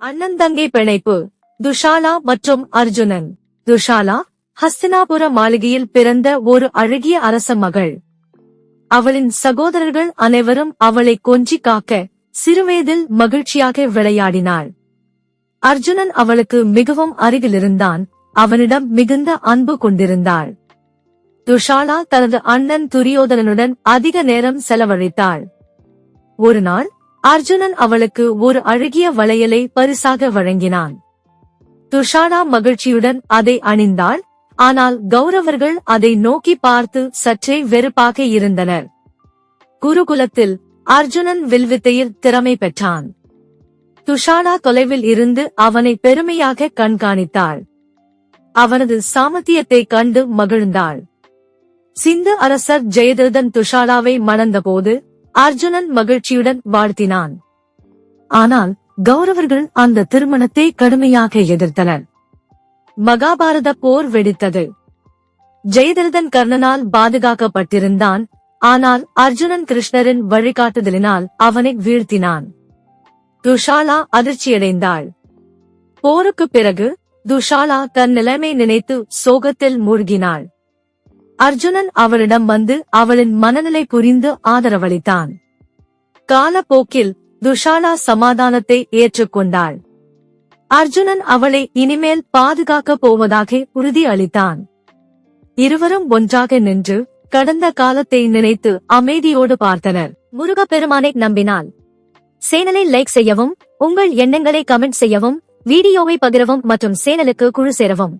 அண்ணன் தங்கை பிணைப்பு. துஷாலா மற்றும் அர்ஜுனன். துஷாலா ஹஸ்தினாபுர மாளிகையில் பிறந்த ஒரு அழகிய அரச மகள். அவளின் சகோதரர்கள் அனைவரும் அவளை கொஞ்சி காக்க சிறுவயதில் மகிழ்ச்சியாக விளையாடினாள். அர்ஜுனன் அவளுக்கு மிகவும் அருகிலிருந்தான். அவனிடம் மிகுந்த அன்பு கொண்டிருந்தாள். துஷாலா தனது அண்ணன் துரியோதனனுடன் அதிக நேரம் செலவழித்தாள். ஒருநாள் அர்ஜுனன் அவளுக்கு ஒரு அழகிய வளையலை பரிசாக வழங்கினான். துஷாலா மகிழ்ச்சியுடன் அதை அணிந்தாள். ஆனால் கௌரவர்கள் அதை நோக்கி பார்த்து சற்றே வெறுப்பாக இருந்தனர். குருகுலத்தில் அர்ஜுனன் வில்வித்தையில் திறமை பெற்றான். துஷாலா தொலைவில் இருந்து அவனை பெருமையாக கண்காணித்தாள். அவனது சாமர்த்தியத்தை கண்டு மகிழ்ந்தாள். சிந்து அரசர் ஜெயதிரதன் துஷாலாவை மணந்தபோது அர்ஜுனன் மகிழ்ச்சியுடன் வாழ்த்தினான். ஆனால் கௌரவர்கள் அந்த திருமணத்தை கடுமையாக எதிர்த்தனர். மகாபாரத போர் வெடித்தது. ஜெயதிரதன் கர்ணனால் பாதுகாக்கப்பட்டிருந்தான். ஆனால் அர்ஜுனன் கிருஷ்ணரின் வழிகாட்டுதலினால் அவனை வீழ்த்தினான். துஷாலா அதிர்ச்சியடைந்தாள். போருக்கு பிறகு துஷாலா தன் நிலைமை நினைத்து சோகத்தில் மூழ்கினாள். அர்ஜுனன் அவளிடம் வந்து அவளின் மனநிலை புரிந்து ஆதரவளித்தான். காலப்போக்கில் துஷாலா சமாதானத்தை ஏற்றுக்கொண்டாள். அர்ஜுனன் அவளை இனிமேல் பாதுகாக்கப் போவதாக உறுதி அளித்தான். இருவரும் ஒன்றாக நின்று கடந்த காலத்தை நினைத்து அமைதியோடு பார்த்தனர். முருகப்பெருமானை நம்பினால் சேனலை லைக் செய்யவும், உங்கள் எண்ணங்களை கமெண்ட் செய்யவும், வீடியோவை பகிரவும் மற்றும் சேனலுக்கு குழு சேரவும்.